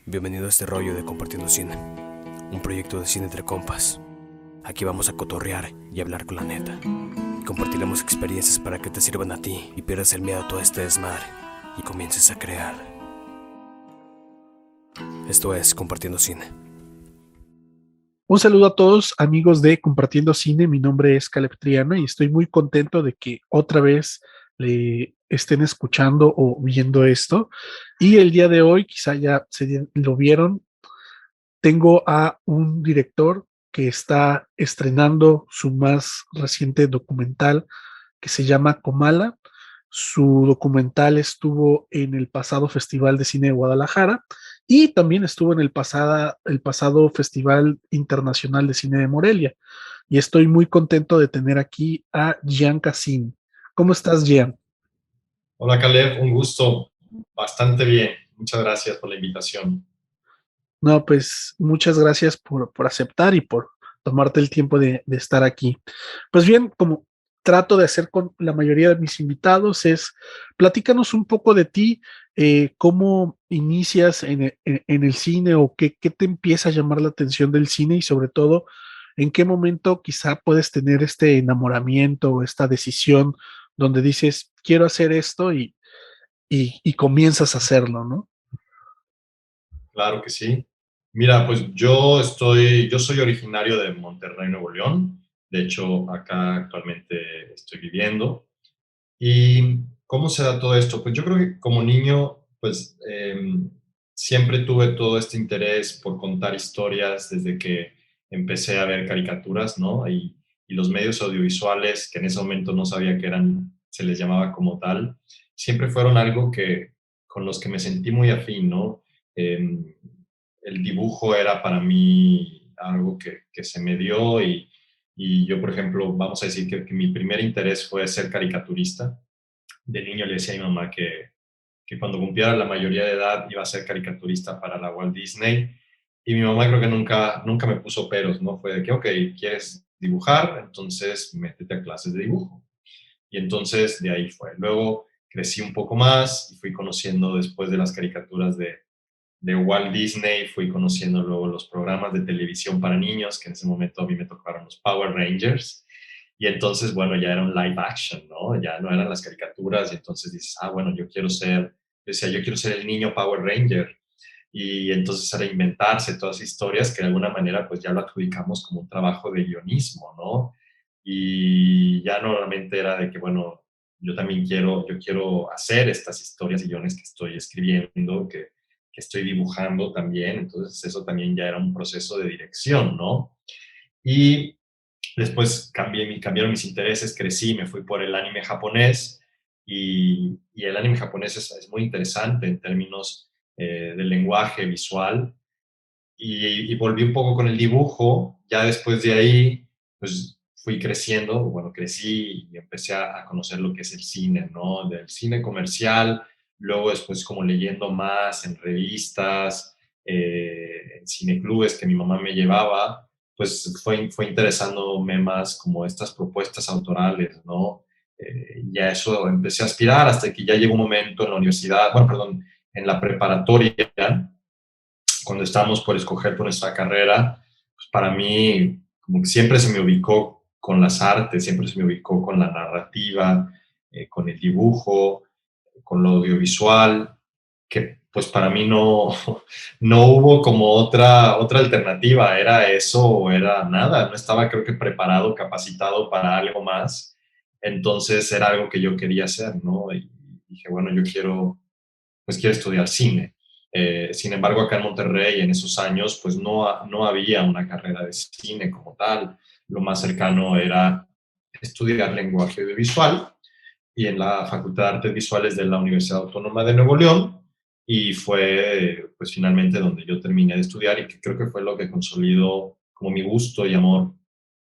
Bienvenido a este rollo de Compartiendo Cine, un proyecto de cine entre compas. Aquí vamos a cotorrear y hablar con la neta. Y compartiremos experiencias para que te sirvan a ti y pierdas el miedo a todo este desmadre y comiences a crear. Esto es Compartiendo Cine. Un saludo a todos amigos de Compartiendo Cine, mi nombre es Caleb Triana y estoy muy contento de que otra vez le estén escuchando o viendo esto. Y el día de hoy, quizá ya lo vieron, tengo a un director que está estrenando su más reciente documental que se llama Comala. Su documental estuvo en el pasado Festival de Cine de Guadalajara y también estuvo en el pasado Festival Internacional de Cine de Morelia. Y estoy muy contento de tener aquí a Gian Cassin. ¿Cómo estás, Gian? Hola Caleb, un gusto. Bastante bien. Muchas gracias por la invitación. No, pues muchas gracias por aceptar y por tomarte el tiempo de estar aquí. Pues bien, como trato de hacer con la mayoría de mis invitados, es platícanos un poco de ti, cómo inicias en el cine o qué te empieza a llamar la atención del cine y sobre todo, en qué momento quizá puedes tener este enamoramiento o esta decisión donde dices, quiero hacer esto y comienzas a hacerlo, ¿no? Claro que sí. Mira, pues yo soy originario de Monterrey, Nuevo León. De hecho, acá actualmente estoy viviendo. ¿Y cómo se da todo esto? Pues yo creo que como niño, pues siempre tuve todo este interés por contar historias desde que empecé a ver caricaturas, ¿no? Y los medios audiovisuales, que en ese momento no sabía que eran, se les llamaba como tal, siempre fueron algo que, con los que me sentí muy afín, ¿no? Em, el dibujo era para mí algo que se me dio y yo, por ejemplo, vamos a decir que mi primer interés fue ser caricaturista. De niño le decía a mi mamá que cuando cumpliera la mayoría de edad iba a ser caricaturista para la Walt Disney. Y mi mamá creo que nunca me puso peros, ¿no? Fue de que, ok, ¿quieres dibujar? Entonces métete a clases de dibujo. Y entonces de ahí fue. Luego crecí un poco más y fui conociendo después de las caricaturas de Walt Disney, fui conociendo luego los programas de televisión para niños, que en ese momento a mí me tocaron los Power Rangers. Y entonces, bueno, ya era un live action, ¿no? Ya no eran las caricaturas. Y entonces dices, bueno, yo quiero ser el niño Power Ranger. Y entonces era inventarse todas historias que de alguna manera pues ya lo adjudicamos como un trabajo de guionismo, ¿no? Y ya normalmente era de que, bueno, yo quiero hacer estas historias y guiones que estoy escribiendo, que estoy dibujando también, entonces eso también ya era un proceso de dirección, ¿no? Y después cambiaron mis intereses, crecí, me fui por el anime japonés y el anime japonés es muy interesante en términos del lenguaje visual y volví un poco con el dibujo, ya después de ahí pues fui creciendo, bueno, crecí y empecé a conocer lo que es el cine, ¿no? Del cine comercial, luego después como leyendo más en revistas, en cineclubes que mi mamá me llevaba, pues fue interesándome más como estas propuestas autorales, ¿no? Ya eso empecé a aspirar hasta que ya llegó un momento en la universidad, bueno, perdón, en la preparatoria, cuando estábamos por escoger por nuestra carrera, pues para mí como que siempre se me ubicó con las artes, siempre se me ubicó con la narrativa, con el dibujo, con lo audiovisual, que pues para mí no, no hubo como otra alternativa, era eso o era nada, no estaba creo que preparado, capacitado para algo más, entonces era algo que yo quería hacer, ¿no? Y dije, bueno, pues quiero estudiar cine. Sin embargo, acá en Monterrey, en esos años, pues no había una carrera de cine como tal. Lo más cercano era estudiar lenguaje audiovisual y en la Facultad de Artes Visuales de la Universidad Autónoma de Nuevo León. Y fue, pues finalmente, donde yo terminé de estudiar y que creo que fue lo que consolidó como mi gusto y amor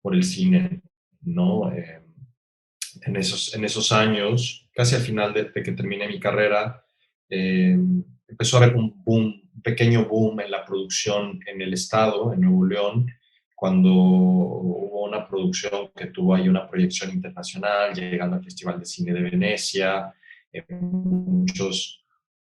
por el cine, ¿no? En esos años, casi al final de que terminé mi carrera, eh, empezó a haber un pequeño boom en la producción en el estado, en Nuevo León, cuando hubo una producción que tuvo ahí una proyección internacional, llegando al Festival de Cine de Venecia. Muchos,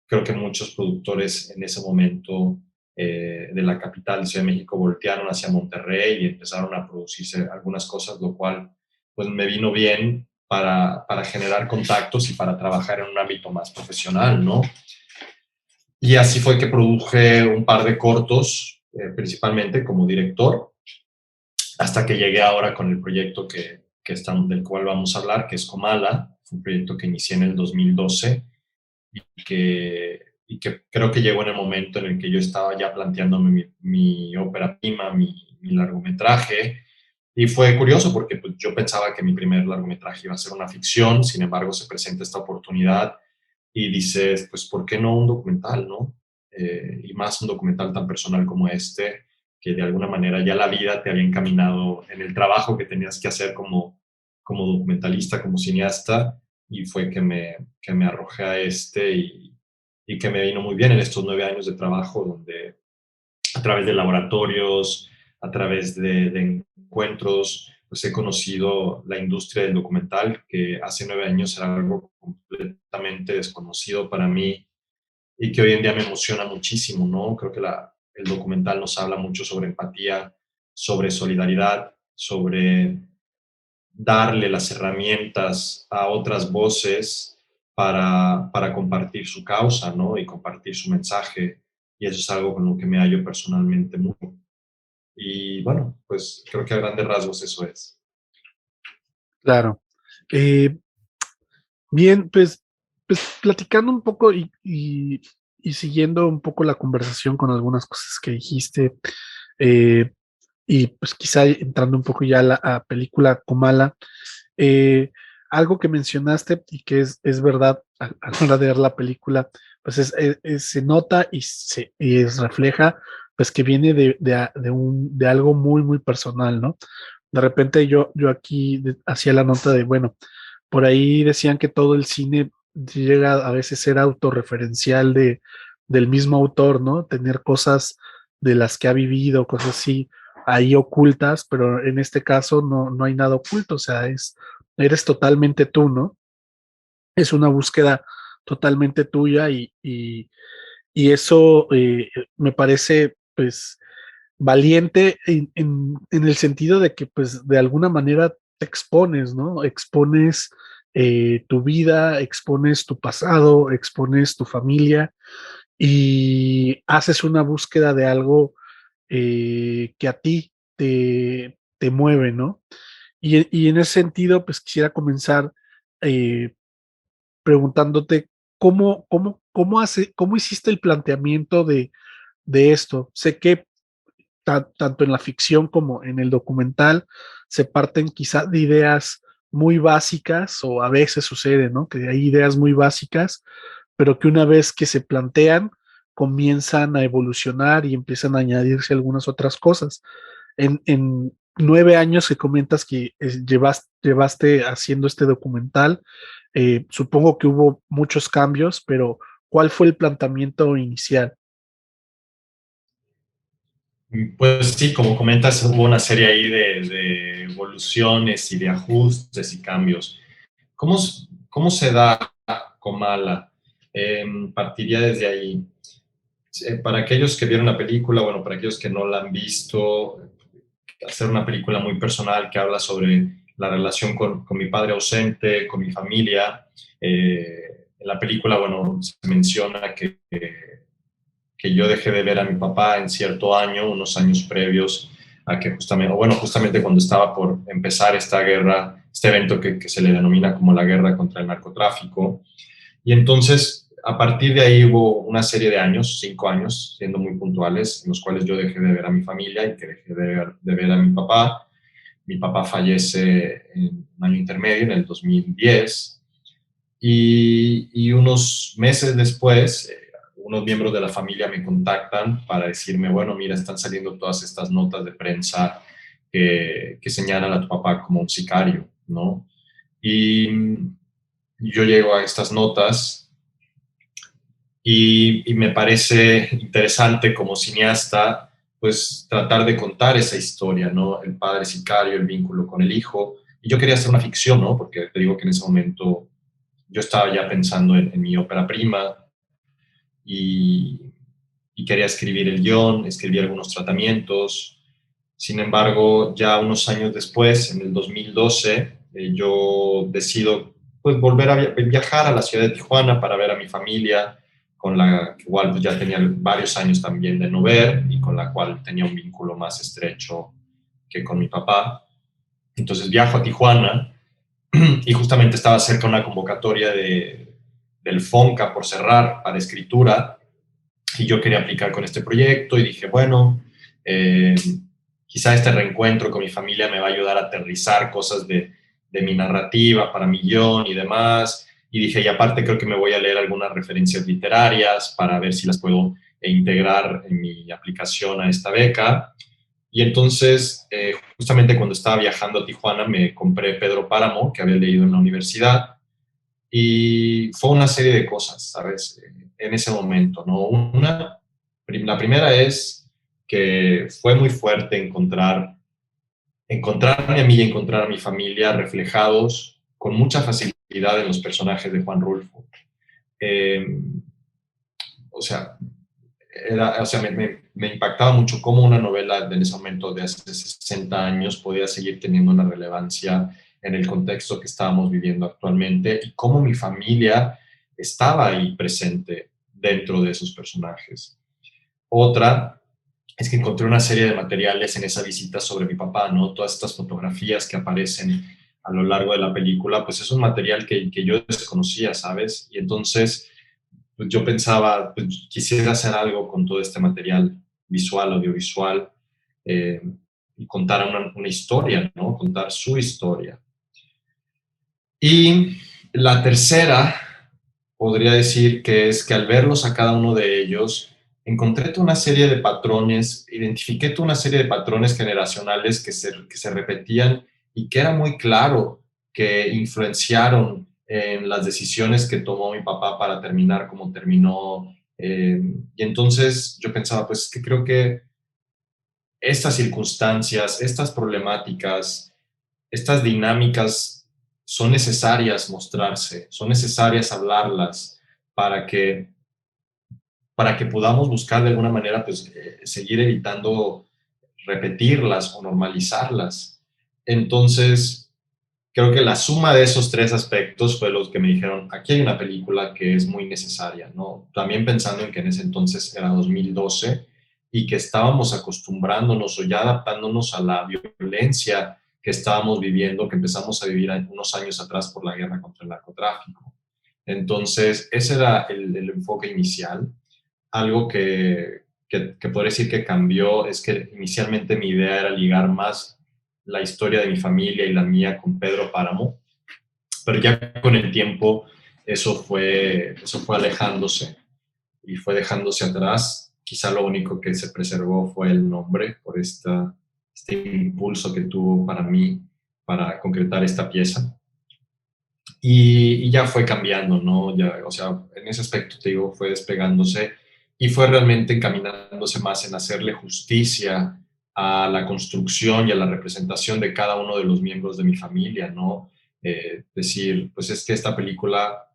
creo que muchos productores en ese momento de la capital de Ciudad de México voltearon hacia Monterrey y empezaron a producirse algunas cosas, lo cual pues me vino bien para generar contactos y para trabajar en un ámbito más profesional, ¿no? Y así fue que produje un par de cortos, principalmente como director, hasta que llegué ahora con el proyecto del cual vamos a hablar, que es Comala. Fue un proyecto que inicié en el 2012 y que creo que llegó en el momento en el que yo estaba ya planteándome mi ópera prima, mi largometraje. Y fue curioso porque pues, yo pensaba que mi primer largometraje iba a ser una ficción, sin embargo se presenta esta oportunidad y dices, pues, ¿por qué no un documental, no? Y más un documental tan personal como este, que de alguna manera ya la vida te había encaminado en el trabajo que tenías que hacer como documentalista, como cineasta, y fue que me arrojé a este y que me vino muy bien en estos 9 años de trabajo, donde a través de laboratorios, a través de encuentros, pues he conocido la industria del documental, que hace 9 años era algo completamente desconocido para mí y que hoy en día me emociona muchísimo, ¿no? Creo que el documental nos habla mucho sobre empatía, sobre solidaridad, sobre darle las herramientas a otras voces para compartir su causa, ¿no? Y compartir su mensaje. Y eso es algo con lo que me hallo personalmente mucho. Y bueno, pues creo que a grandes rasgos eso es. Claro. Eh, Bien, pues platicando un poco y siguiendo un poco la conversación con algunas cosas que dijiste, eh, y pues quizá entrando un poco ya a la película Comala, eh, algo que mencionaste y que es verdad a la hora de ver la película, pues se nota y refleja pues que viene de algo muy, muy personal, ¿no? De repente yo aquí hacía la nota de, bueno, por ahí decían que todo el cine llega a veces a ser autorreferencial del mismo autor, ¿no? Tener cosas de las que ha vivido, cosas así ahí ocultas, pero en este caso no hay nada oculto, o sea, eres totalmente tú, ¿no? Es una búsqueda totalmente tuya y eso me parece, pues, valiente en el sentido de que, pues, de alguna manera te expones, ¿no? Expones tu vida, expones tu pasado, expones tu familia y haces una búsqueda de algo que a ti te mueve, ¿no? Y en ese sentido, pues quisiera comenzar eh, preguntándote cómo hiciste el planteamiento de esto. Sé que tanto en la ficción como en el documental se parten quizá de ideas muy básicas o a veces sucede, ¿no? Que hay ideas muy básicas, pero que una vez que se plantean, comienzan a evolucionar y empiezan a añadirse algunas otras cosas. En 9 años que comentas que llevaste haciendo este documental, supongo que hubo muchos cambios, pero ¿cuál fue el planteamiento inicial? Pues sí, como comentas, hubo una serie ahí de evoluciones y de ajustes y cambios. ¿Cómo se da Comala? Partiría desde ahí. Para aquellos que vieron la película, bueno, para aquellos que no la han visto, hacer una película muy personal que habla sobre la relación con mi padre ausente, con mi familia. En la película, bueno, se menciona que yo dejé de ver a mi papá en cierto año, unos años previos a que justamente cuando estaba por empezar esta guerra, este evento que se le denomina como la guerra contra el narcotráfico. Y entonces, a partir de ahí hubo una serie de años, 5 años, siendo muy puntuales, en los cuales yo dejé de ver a mi familia y que dejé de ver a mi papá. Mi papá fallece en un año intermedio, en el 2010, y unos meses después, unos miembros de la familia me contactan para decirme, bueno, mira, están saliendo todas estas notas de prensa que señalan a tu papá como un sicario, ¿no? Y yo llego a estas notas y me parece interesante como cineasta, pues tratar de contar esa historia, ¿no? El padre sicario, el vínculo con el hijo. Y yo quería hacer una ficción, ¿no? Porque te digo que en ese momento yo estaba ya pensando en mi ópera prima y, y quería escribir el guión, escribí algunos tratamientos. Sin embargo, ya unos años después, en el 2012, yo decido pues, volver a viajar a la ciudad de Tijuana para ver a mi familia, con la que igual pues, ya tenía varios años también de no ver y con la cual tenía un vínculo más estrecho que con mi papá. Entonces viajo a Tijuana y justamente estaba cerca una convocatoria del FONCA por cerrar para escritura y yo quería aplicar con este proyecto y dije, bueno, quizá este reencuentro con mi familia me va a ayudar a aterrizar cosas de mi narrativa para mi guión y demás. Y dije, y aparte creo que me voy a leer algunas referencias literarias para ver si las puedo integrar en mi aplicación a esta beca. Y entonces, justamente cuando estaba viajando a Tijuana, me compré Pedro Páramo, que había leído en la universidad, y fue una serie de cosas, ¿sabes? En ese momento, ¿no? La primera es que fue muy fuerte encontrarme a mí y encontrar a mi familia reflejados con mucha facilidad en los personajes de Juan Rulfo. Eh, o sea, me impactaba mucho cómo una novela en ese momento de hace 60 años podía seguir teniendo una relevancia en el contexto que estábamos viviendo actualmente y cómo mi familia estaba ahí presente dentro de esos personajes. Otra es que encontré una serie de materiales en esa visita sobre mi papá, ¿no? Todas estas fotografías que aparecen a lo largo de la película, pues es un material que yo desconocía, ¿sabes? Y entonces pues yo pensaba, pues, quisiera hacer algo con todo este material visual, audiovisual, eh, y contar una historia, ¿no? Contar su historia. Y la tercera, podría decir que es que al verlos a cada uno de ellos, encontré toda una serie de patrones, identifiqué toda una serie de patrones generacionales que se repetían y que era muy claro que influenciaron en las decisiones que tomó mi papá para terminar como terminó. Y entonces yo pensaba, pues que creo que estas circunstancias, estas problemáticas, estas dinámicas son necesarias mostrarse, son necesarias hablarlas para que, para que podamos buscar de alguna manera pues, seguir evitando repetirlas o normalizarlas. Entonces, creo que la suma de esos tres aspectos fue los que me dijeron, aquí hay una película que es muy necesaria, ¿no? También pensando en que en ese entonces era 2012 y que estábamos acostumbrándonos o ya adaptándonos a la violencia que estábamos viviendo, que empezamos a vivir unos años atrás por la guerra contra el narcotráfico. Entonces, ese era el enfoque inicial. Algo que podría decir que cambió es que inicialmente mi idea era ligar más la historia de mi familia y la mía con Pedro Páramo, pero ya con el tiempo eso fue alejándose y fue dejándose atrás. Quizá lo único que se preservó fue el nombre por este impulso que tuvo para mí para concretar esta pieza. Y ya fue cambiando, ¿no? Ya, o sea, en ese aspecto, te digo, fue despegándose y fue realmente encaminándose más en hacerle justicia a la construcción y a la representación de cada uno de los miembros de mi familia, ¿no? Decir, pues es que esta película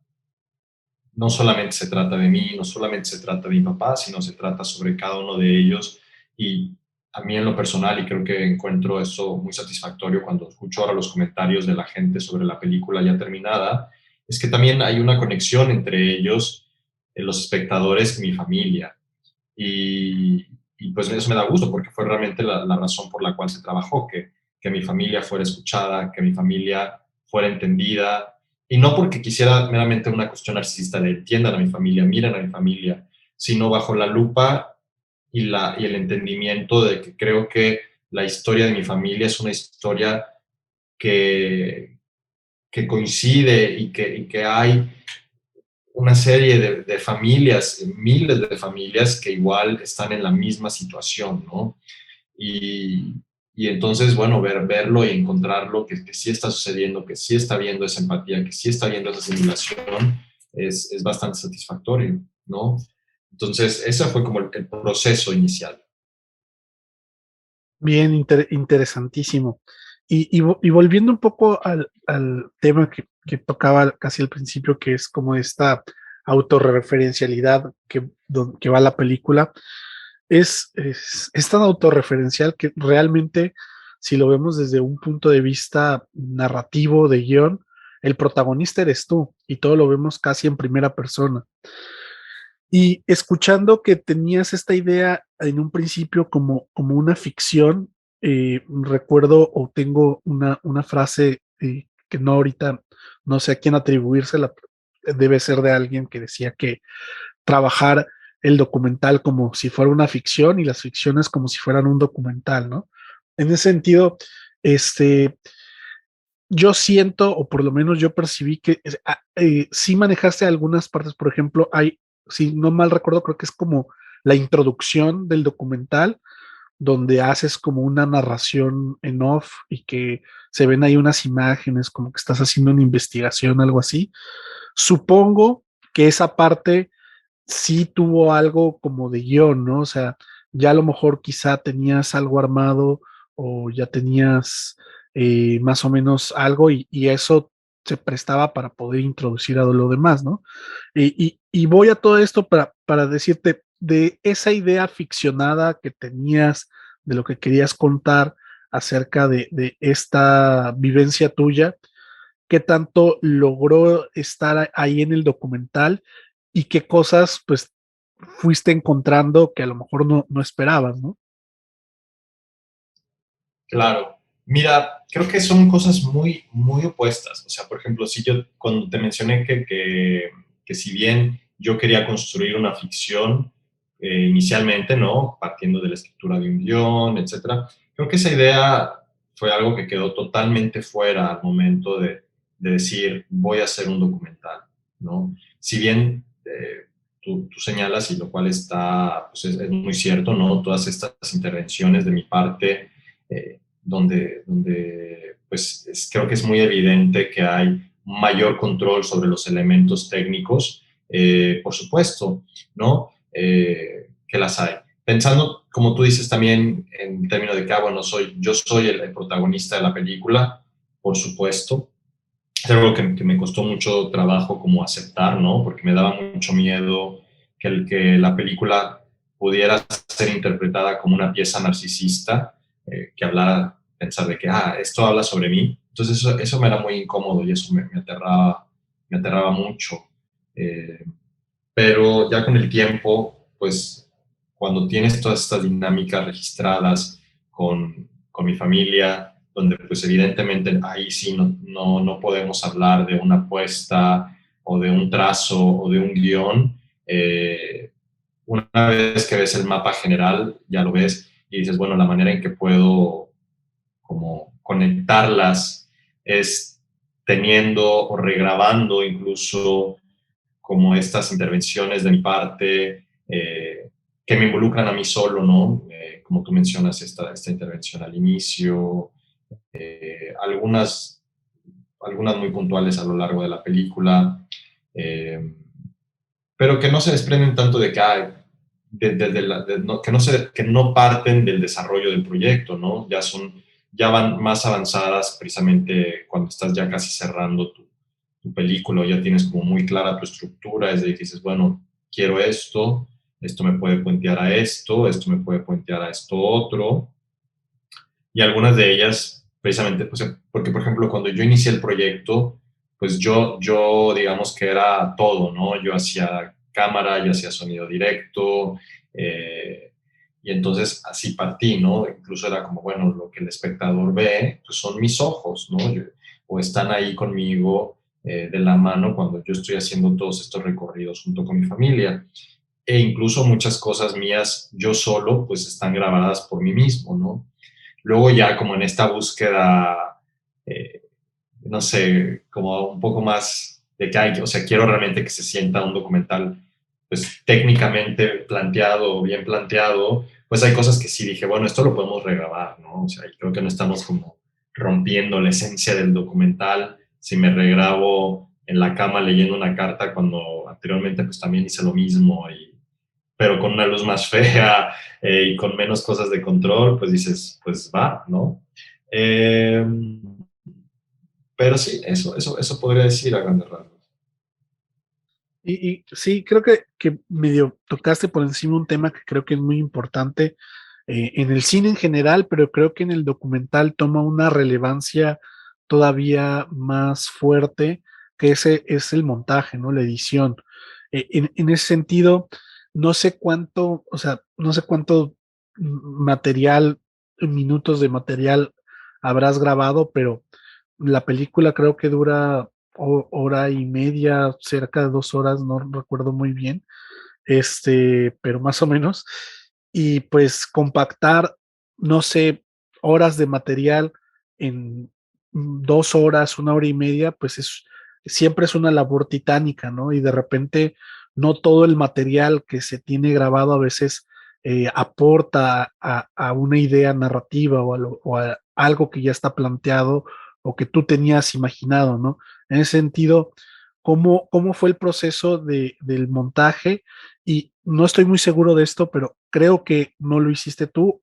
no solamente se trata de mí, no solamente se trata de mi papá, sino se trata sobre cada uno de ellos. Y a mí en lo personal, y creo que encuentro eso muy satisfactorio cuando escucho ahora los comentarios de la gente sobre la película ya terminada, es que también hay una conexión entre ellos, los espectadores y mi familia. Y, y pues eso me da gusto porque fue realmente la razón por la cual se trabajó, que mi familia fuera escuchada, que mi familia fuera entendida, y no porque quisiera meramente una cuestión narcisista de entiendan a mi familia, miren a mi familia, sino bajo la lupa y el entendimiento de que creo que la historia de mi familia es una historia que, que coincide y que hay una serie de familias, miles de familias que igual están en la misma situación, ¿no? Y, y entonces, bueno, verlo y encontrarlo, que sí está sucediendo, que sí está viendo esa empatía, que sí está viendo esa simulación, es bastante satisfactorio, ¿no? Entonces, ese fue como el proceso inicial. Bien, interesantísimo. Y volviendo un poco al tema que tocaba casi al principio, que es como esta autorreferencialidad que va la película, es tan autorreferencial que realmente, si lo vemos desde un punto de vista narrativo de guión, el protagonista eres tú y todo lo vemos casi en primera persona. Y escuchando que tenías esta idea en un principio como una ficción, recuerdo o tengo una frase que no ahorita, no sé a quién atribuírsela, debe ser de alguien que decía que trabajar el documental como si fuera una ficción y las ficciones como si fueran un documental, ¿no? En ese sentido, este, yo siento, o por lo menos yo percibí que sí manejaste algunas partes, por ejemplo, si no mal recuerdo, creo que es como la introducción del documental, donde haces como una narración en off y que se ven ahí unas imágenes, como que estás haciendo una investigación, algo así. Supongo que esa parte sí tuvo algo como de guión, ¿no? O sea, ya a lo mejor quizá tenías algo armado o ya tenías más o menos algo y eso se prestaba para poder introducir a lo demás, ¿no? Y voy a todo esto para decirte de esa idea ficcionada que tenías, de lo que querías contar acerca de esta vivencia tuya, qué tanto logró estar ahí en el documental y qué cosas pues fuiste encontrando que a lo mejor no esperabas, ¿no? Claro. Mira, creo que son cosas muy, muy opuestas. O sea, por ejemplo, si yo cuando te mencioné que si bien yo quería construir una ficción inicialmente, ¿no? Partiendo de la escritura de un guión, etcétera, creo que esa idea fue algo que quedó totalmente fuera al momento de decir, voy a hacer un documental, ¿no? Si bien tú señalas, y lo cual está, pues es muy cierto, ¿no? Todas estas intervenciones de mi parte donde pues creo que es muy evidente que hay mayor control sobre los elementos técnicos, por supuesto, ¿no? Que las hay. Pensando, como tú dices también, en términos de que, bueno, yo soy el protagonista de la película, por supuesto. Es algo que me costó mucho trabajo como aceptar, ¿no? Porque me daba mucho miedo que la película pudiera ser interpretada como una pieza narcisista, que hablara, pensar de que, esto habla sobre mí. Entonces eso me era muy incómodo y eso me aterraba mucho. Eh, pero ya con el tiempo, pues cuando tienes todas estas dinámicas registradas con mi familia, donde pues evidentemente ahí sí no podemos hablar de una apuesta o de un trazo o de un guión. Una vez que ves el mapa general, ya lo ves y dices, bueno, la manera en que puedo como conectarlas es teniendo o regrabando incluso como estas intervenciones de mi parte que me involucran a mí solo, ¿no? Como tú mencionas, esta intervención al inicio, algunas, algunas muy puntuales a lo largo de la película, eh, pero que no se desprenden tanto de que, que no parten del desarrollo del proyecto, ¿no? Ya van más avanzadas precisamente cuando estás ya casi cerrando tu película, ya tienes como muy clara tu estructura, es decir, que dices, bueno, quiero esto me puede puentear a esto me puede puentear a esto otro, y algunas de ellas, precisamente, pues, porque por ejemplo, cuando yo inicié el proyecto, pues yo digamos que era todo, ¿no? Yo hacía cámara, yo hacía sonido directo, y entonces así partí, ¿no? Incluso era como, bueno, lo que el espectador ve, pues son mis ojos, ¿no? O están ahí conmigo de la mano cuando yo estoy haciendo todos estos recorridos junto con mi familia. E incluso muchas cosas mías, yo solo, pues están grabadas por mí mismo, ¿no? Luego ya como en esta búsqueda, eh, no sé, como un poco más de que hay, o sea, quiero realmente que se sienta un documental, pues técnicamente planteado o bien planteado, pues hay cosas que sí dije, bueno, esto lo podemos regrabar, ¿no? O sea, creo que no estamos como rompiendo la esencia del documental. Si me regrabo en la cama leyendo una carta cuando anteriormente pues también hice lo mismo pero con una luz más fea y con menos cosas de control, pues dices, pues va, ¿no? Eh, pero sí, eso podría decir a grandes rasgos. Y sí, creo que medio tocaste por encima un tema que creo que es muy importante en el cine en general, pero creo que en el documental toma una relevancia todavía más fuerte, que ese es el montaje, ¿no? La edición. En ese sentido, no sé cuánto, o sea, no sé cuánto material, minutos de material habrás grabado, pero la película creo que dura hora y media, cerca de 2 horas, no recuerdo muy bien, pero más o menos. Y pues compactar, no sé, horas de material en 2 horas, 1 hora y media, pues siempre es una labor titánica, ¿no? Y de repente no todo el material que se tiene grabado a veces aporta a una idea narrativa o a algo que ya está planteado o que tú tenías imaginado, ¿no? En ese sentido, ¿cómo fue el proceso del montaje? Y no estoy muy seguro de esto, pero creo que no lo hiciste tú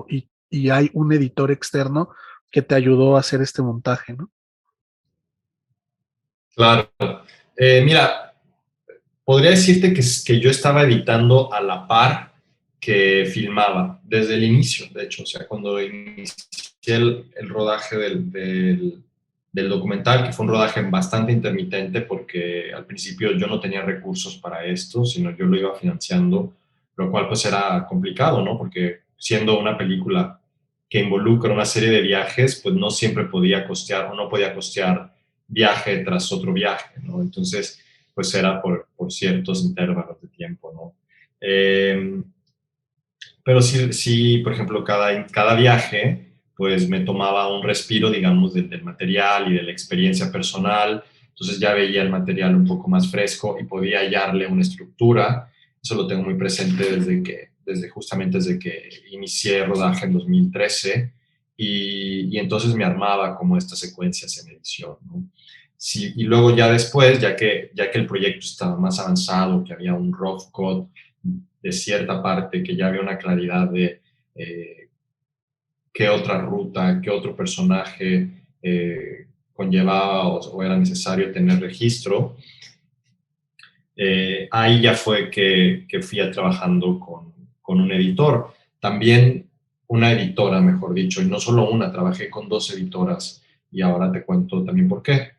y hay un editor externo que te ayudó a hacer este montaje, ¿no? Claro. Mira, podría decirte que yo estaba editando a la par que filmaba, desde el inicio, de hecho, o sea, cuando inicié el rodaje del documental, que fue un rodaje bastante intermitente porque al principio yo no tenía recursos para esto, sino yo lo iba financiando, lo cual pues era complicado, ¿no? Porque siendo una película que involucra una serie de viajes, pues no siempre podía costear o no podía costear viaje tras otro viaje, ¿no? Entonces, pues era por ciertos intervalos de tiempo, ¿no? Eh, pero sí, sí, por ejemplo, cada viaje, pues me tomaba un respiro, digamos, del material y de la experiencia personal. Entonces ya veía el material un poco más fresco y podía hallarle una estructura. Eso lo tengo muy presente justamente desde que inicié rodaje en 2013 y entonces me armaba como estas secuencias en edición, ¿no? Sí, y luego ya después, ya que el proyecto estaba más avanzado, que había un rough cut de cierta parte, que ya había una claridad de qué otra ruta, qué otro personaje conllevaba o era necesario tener registro, ahí ya fue que fui a trabajando con un editor. También una editora, mejor dicho, y no solo una, trabajé con dos editoras y ahora te cuento también por qué.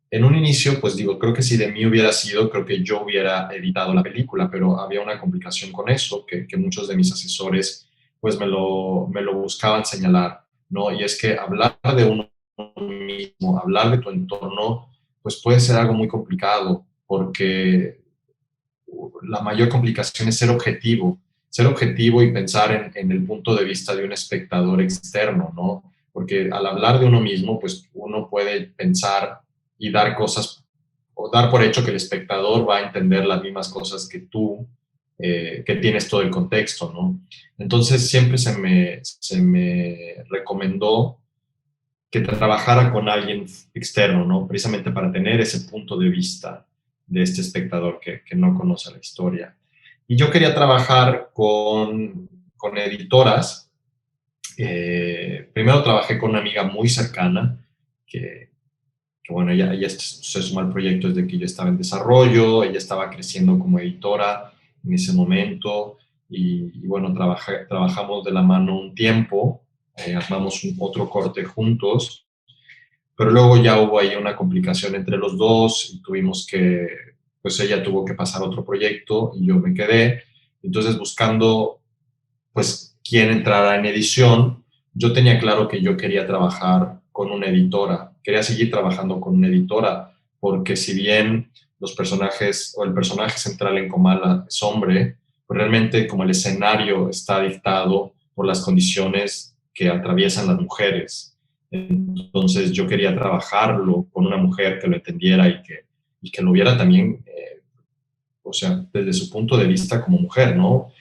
En un inicio, pues digo, creo que si de mí hubiera sido, creo que yo hubiera editado la película, pero había una complicación con eso, que muchos de mis asesores pues me lo buscaban señalar, ¿no? Y es que hablar de uno mismo, hablar de tu entorno, pues puede ser algo muy complicado, porque la mayor complicación es ser objetivo y pensar en el punto de vista de un espectador externo, ¿no? Porque al hablar de uno mismo, pues uno puede pensar y dar cosas o dar por hecho que el espectador va a entender las mismas cosas que tú, que tienes todo el contexto, ¿no? Entonces siempre se me recomendó que trabajara con alguien externo, ¿no? Precisamente para tener ese punto de vista de este espectador que no conoce la historia. Y yo quería trabajar con editoras. Primero trabajé con una amiga muy cercana, que, que bueno, ella se sumó al proyecto desde que yo estaba en desarrollo, ella estaba creciendo como editora en ese momento, y bueno, trabajamos de la mano un tiempo, armamos otro corte juntos, pero luego ya hubo ahí una complicación entre los dos y pues ella tuvo que pasar a otro proyecto y yo me quedé. Entonces buscando, pues, quién entrara en edición, yo tenía claro que yo quería trabajar con una editora, quería seguir trabajando con una editora, porque si bien los personajes o el personaje central en Comala es hombre, pues realmente como el escenario está dictado por las condiciones que atraviesan las mujeres. Entonces yo quería trabajarlo con una mujer que lo entendiera y que lo viera también, o sea, desde su punto de vista como mujer, ¿no?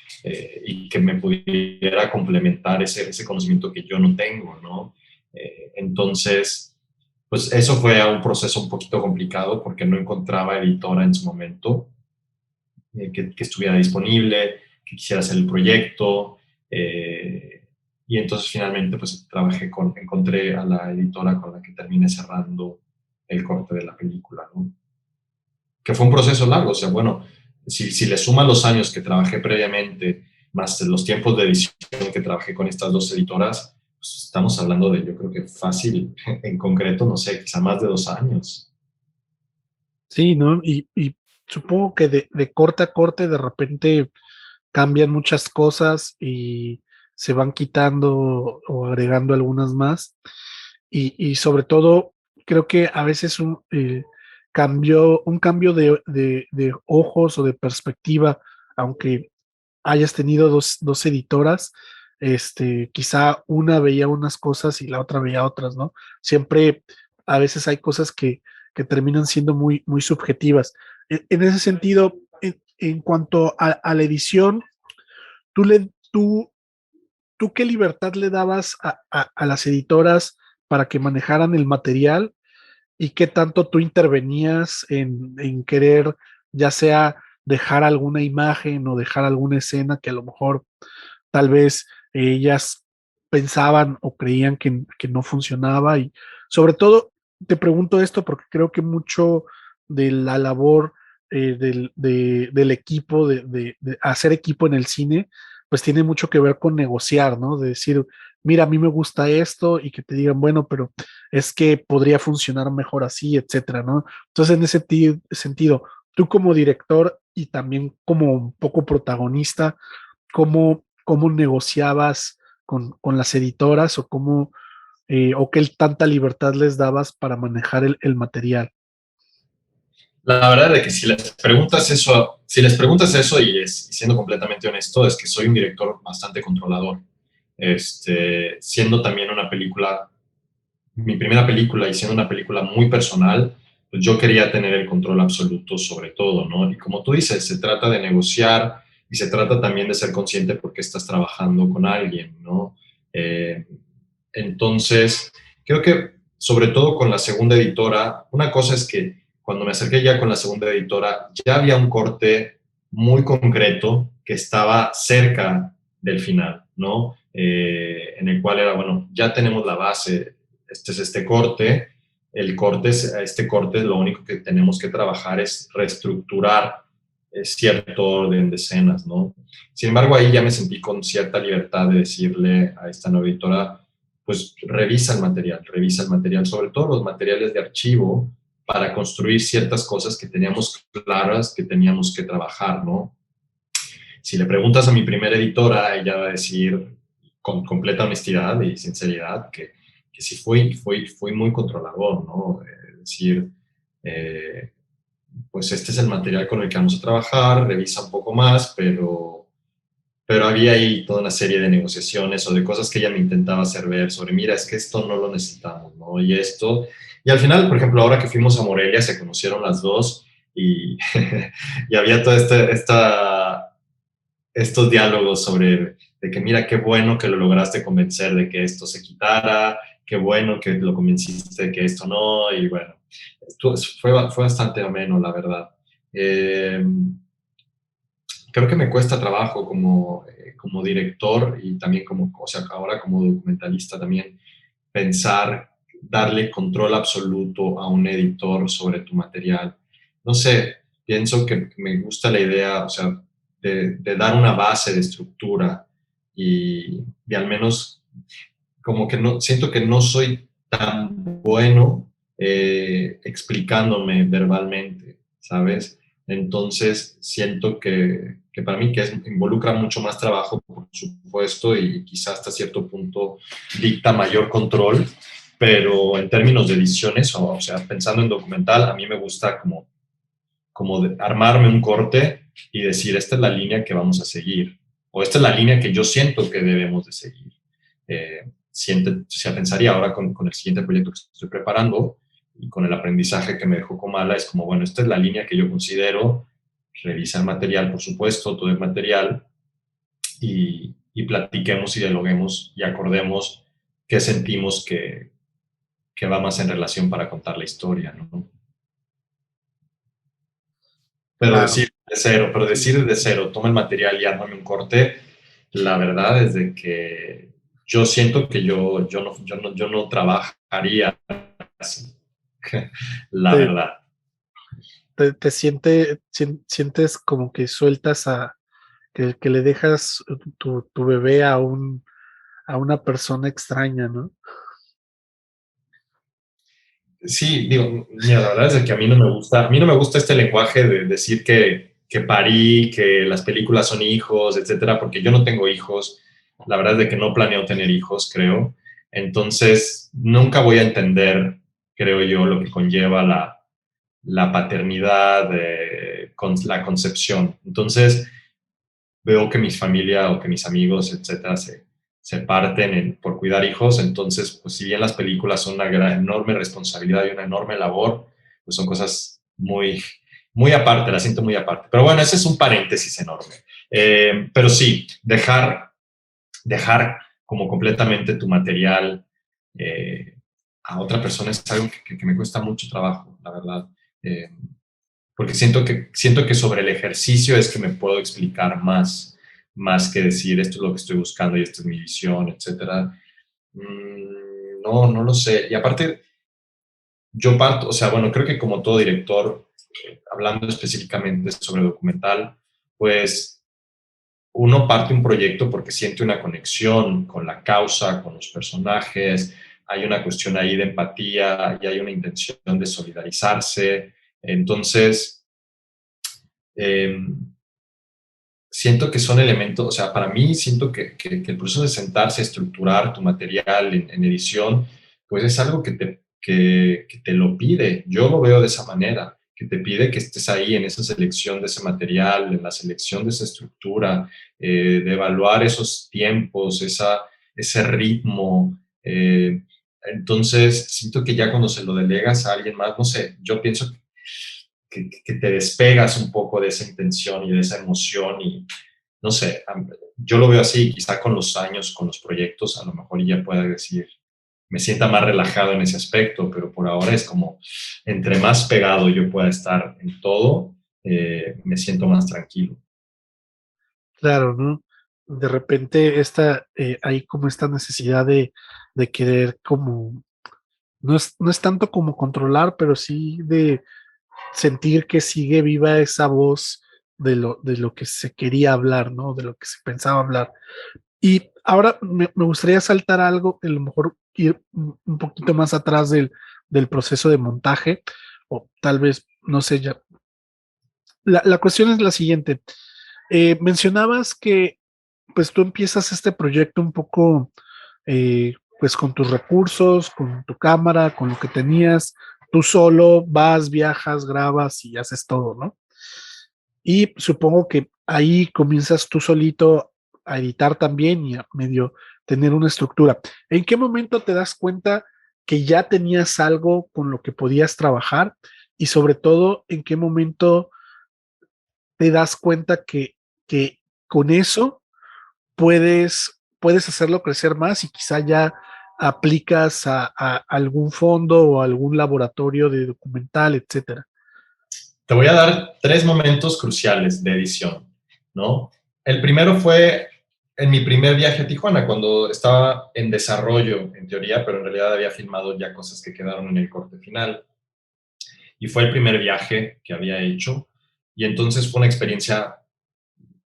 Y que me pudiera complementar ese conocimiento que yo no tengo, ¿no? Entonces, pues eso fue un proceso un poquito complicado porque no encontraba editora en su momento que estuviera disponible, que quisiera hacer el proyecto. Y entonces finalmente pues encontré a la editora con la que terminé cerrando el corte de la película, ¿no? fue un proceso largo. O sea, bueno, si le suman los años que trabajé previamente, más los tiempos de edición que trabajé con estas dos editoras, pues estamos hablando de, yo creo que fácil, en concreto, no sé, quizá más de 2 años. Sí, ¿no? Y supongo que de corte a corte de repente cambian muchas cosas y se van quitando o agregando algunas más. Y sobre todo, creo que a veces un cambio de ojos o de perspectiva, aunque hayas tenido dos editoras, quizá una veía unas cosas y la otra veía otras, ¿no? Siempre a veces hay cosas que terminan siendo muy subjetivas. En ese sentido, en cuanto a la edición, ¿tú, le, tú, ¿tú qué libertad le dabas a las editoras para que manejaran el material y qué tanto tú intervenías en querer, ya sea dejar alguna imagen o dejar alguna escena que a lo mejor tal vez ellas pensaban o creían que no funcionaba? Y sobre todo, te pregunto esto porque creo que mucho de la labor del equipo, de hacer equipo en el cine, pues tiene mucho que ver con negociar, ¿no? De decir, mira, a mí me gusta esto y que te digan, bueno, pero es que podría funcionar mejor así, etcétera, ¿no? Entonces, en ese sentido, tú como director y también como un poco protagonista, ¿cómo negociabas con las editoras o qué tanta libertad les dabas para manejar el material? La verdad es que si les preguntas eso y siendo completamente honesto, es que soy un director bastante controlador. Siendo también una película, mi primera película y siendo una película muy personal, pues yo quería tener el control absoluto sobre todo, ¿no? Y como tú dices, se trata de negociar y se trata también de ser consciente porque estás trabajando con alguien, ¿no? Eh, entonces, creo que sobre todo con la segunda editora, una cosa es que cuando me acerqué ya con la segunda editora, ya había un corte muy concreto que estaba cerca del final, ¿no? En el cual era, bueno, ya tenemos la base, este es este corte, este corte lo único que tenemos que trabajar es reestructurar cierto orden de escenas, ¿no? Sin embargo, ahí ya me sentí con cierta libertad de decirle a esta nueva editora, pues revisa el material, sobre todo los materiales de archivo, para construir ciertas cosas que teníamos claras, que teníamos que trabajar, ¿no? Si le preguntas a mi primera editora, ella va a decir con completa honestidad y sinceridad que sí fui muy controlador, ¿no? Es decir, eh, pues este es el material con el que vamos a trabajar, revisa un poco más, pero había ahí toda una serie de negociaciones o de cosas que ella me intentaba hacer ver sobre, mira, es que esto no lo necesitamos, ¿no? Y esto, y al final, por ejemplo, ahora que fuimos a Morelia, se conocieron las dos y, y había todo estos diálogos sobre de que, mira, qué bueno que lo lograste convencer de que esto se quitara, qué bueno que lo convenciste de que esto no, y bueno, fue bastante ameno, la verdad. Eh, Creo que me cuesta trabajo como director y también o sea, ahora como documentalista también, pensar, darle control absoluto a un editor sobre tu material. No sé, pienso que me gusta la idea, o sea, de dar una base de estructura y al menos como que no, siento que no soy tan bueno explicándome verbalmente, ¿sabes? Entonces siento que para mí involucra mucho más trabajo, por supuesto, y quizás hasta cierto punto dicta mayor control, pero en términos de ediciones, o sea, pensando en documental, a mí me gusta como armarme un corte y decir, esta es la línea que vamos a seguir, o esta es la línea que yo siento que debemos de seguir. O sea, pensaría ahora con el siguiente proyecto que estoy preparando y con el aprendizaje que me dejó Comala, es como, bueno, esta es la línea que yo considero, revisa el material, por supuesto, todo el material, y platiquemos y dialoguemos y acordemos qué sentimos que va más en relación para contar la historia, ¿no? Claro, Pero sí, decir desde cero, toma el material y ármame un corte, la verdad es de que yo siento que yo no trabajaría así, la sí. verdad. sientes como que sueltas que le dejas tu bebé a una persona extraña, ¿no? Sí, digo, mira, la verdad es que a mí no me gusta este lenguaje de decir que parí, que las películas son hijos, etcétera, porque yo no tengo hijos. La verdad es de que no planeo tener hijos, creo. Entonces, nunca voy a entender, creo yo, lo que conlleva la paternidad, con la concepción. Entonces, veo que mi familia o que mis amigos, etcétera, se parten por cuidar hijos. Entonces, pues si bien las películas son una enorme responsabilidad y una enorme labor, pues son cosas muy aparte, las siento muy aparte. Pero bueno, ese es un paréntesis enorme. Pero sí, dejar como completamente tu material eh, a otra persona es algo que me cuesta mucho trabajo, la verdad. Eh, Porque siento que sobre el ejercicio es que me puedo explicar más que decir esto es lo que estoy buscando y esta es mi visión, etcétera. No, no lo sé. Y aparte, yo parto, o sea, bueno, creo que como todo director, hablando específicamente sobre documental, pues uno parte un proyecto porque siente una conexión con la causa, con los personajes, hay una cuestión ahí de empatía y hay una intención de solidarizarse. Entonces, eh, siento que son elementos, o sea, para mí siento que el proceso de sentarse a estructurar tu material en edición, pues es algo que te lo pide. Yo lo veo de esa manera, que te pide que estés ahí en esa selección de ese material, en la selección de esa estructura, de evaluar esos tiempos, ese ritmo. Entonces, siento que ya cuando se lo delegas a alguien más, no sé, yo pienso que te despegas un poco de esa intención y de esa emoción y no sé, yo lo veo así, quizá con los años, con los proyectos, a lo mejor ya pueda decir, me sienta más relajado en ese aspecto, pero por ahora es como, entre más pegado yo pueda estar en todo, me siento más tranquilo. Claro, ¿no? De repente hay como esta necesidad de querer como, no es tanto como controlar, pero sí de sentir que sigue viva esa voz de lo que se quería hablar, ¿no? De lo que se pensaba hablar. Y ahora me gustaría saltar algo, a lo mejor ir un poquito más atrás del proceso de montaje, o tal vez, no sé, ya. La cuestión es la siguiente. Mencionabas que pues tú empiezas este proyecto un poco pues con tus recursos, con tu cámara, con lo que tenías, tú solo vas, viajas, grabas y haces todo, ¿no? Y supongo que ahí comienzas tú solito a editar también y a medio tener una estructura. ¿En qué momento te das cuenta que ya tenías algo con lo que podías trabajar? Y sobre todo, ¿en qué momento te das cuenta que con eso puedes hacerlo crecer más y quizá ya aplicas a algún fondo o algún laboratorio de documental, etcétera? Te voy a dar tres momentos cruciales de edición, ¿no? El primero fue en mi primer viaje a Tijuana, cuando estaba en desarrollo, en teoría, pero en realidad había filmado ya cosas que quedaron en el corte final. Y fue el primer viaje que había hecho. Y entonces fue una experiencia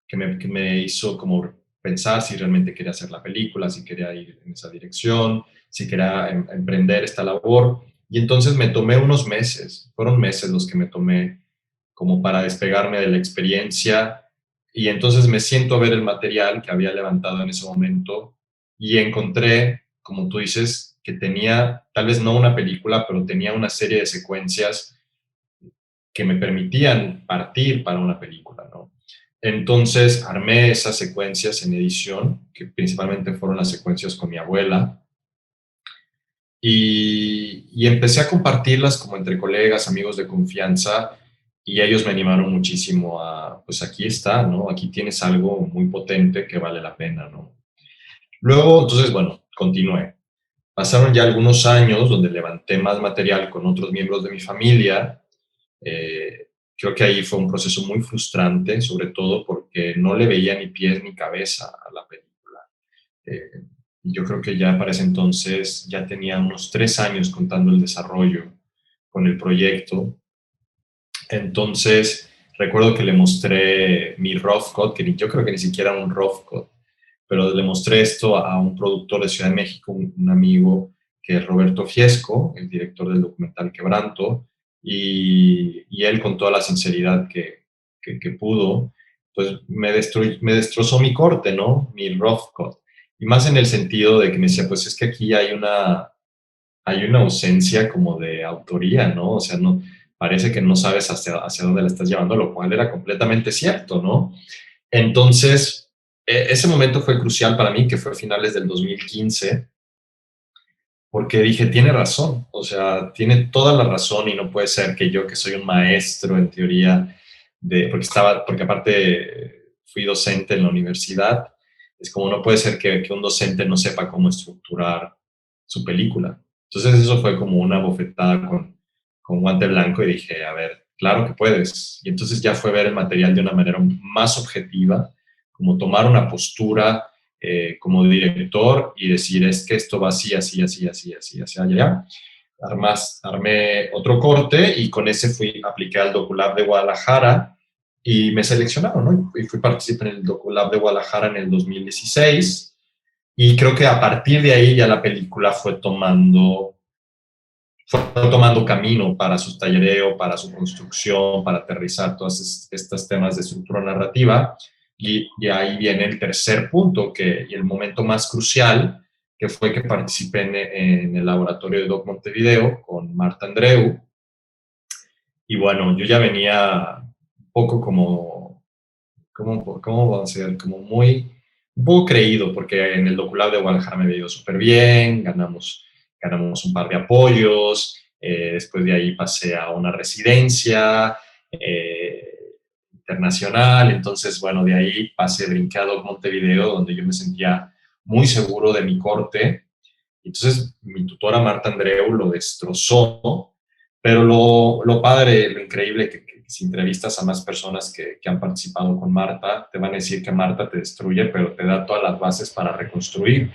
que me hizo como pensar si realmente quería hacer la película, si quería ir en esa dirección, si quería emprender esta labor. Y entonces me tomé unos meses, fueron meses los que me tomé como para despegarme de la experiencia. Y entonces me siento a ver el material que había levantado en ese momento y encontré, como tú dices, que tenía tal vez no una película, pero tenía una serie de secuencias que me permitían partir para una película, ¿no? Entonces armé esas secuencias en edición, que principalmente fueron las secuencias con mi abuela, y empecé a compartirlas como entre colegas, amigos de confianza, y ellos me animaron muchísimo a, pues aquí está, ¿no? Aquí tienes algo muy potente que vale la pena, ¿no? Luego, entonces, bueno, continué. Pasaron ya algunos años donde levanté más material con otros miembros de mi familia. Creo que ahí fue un proceso muy frustrante, sobre todo porque no le veía ni pies ni cabeza a la película. Eh, yo creo que ya para ese entonces ya tenía unos 3 años contando el desarrollo con el proyecto Entonces, recuerdo que le mostré mi rough cut, que yo creo que ni siquiera era un rough cut, pero le mostré esto a un productor de Ciudad de México, un amigo que es Roberto Fiesco, el director del documental Quebranto, y él con toda la sinceridad que pudo, pues me destrozó mi corte, ¿no? Mi rough cut. Y más en el sentido de que me decía, pues es que aquí hay una ausencia como de autoría, ¿no? O sea, no, parece que no sabes hacia dónde la estás llevando, lo cual era completamente cierto, ¿no? Entonces, ese momento fue crucial para mí, que fue a finales del 2015, porque dije, tiene razón, o sea, tiene toda la razón y no puede ser que yo, que soy un maestro en teoría, porque aparte fui docente en la universidad, es como no puede ser que un docente no sepa cómo estructurar su película. Entonces eso fue como una bofetada con guante blanco y dije, a ver, claro que puedes. Y entonces ya fue ver el material de una manera más objetiva, como tomar una postura como director y decir, es que esto va así, así, así, así, así, así, allá. Armé otro corte y con ese apliqué al DocuLab de Guadalajara y me seleccionaron, ¿no? Y fui participar en el DocuLab de Guadalajara en el 2016 y creo que a partir de ahí ya la película fue tomando camino para su tallereo, para su construcción, para aterrizar todos estos temas de estructura narrativa. Y ahí viene el tercer punto y el momento más crucial, que fue que participé en el laboratorio de Doc Montevideo con Marta Andreu. Y bueno, yo ya venía un poco ¿cómo va a ser? Como un poco creído, porque en el DocuLab de Guadalajara me había ido súper bien, ganamos un par de apoyos, después de ahí pasé a una residencia internacional, entonces, bueno, de ahí brinqué a Doc Montevideo, donde yo me sentía muy seguro de mi corte. Entonces, mi tutora Marta Andreu lo destrozó, pero lo padre, lo increíble, que si entrevistas a más personas que han participado con Marta, te van a decir que Marta te destruye, pero te da todas las bases para reconstruir.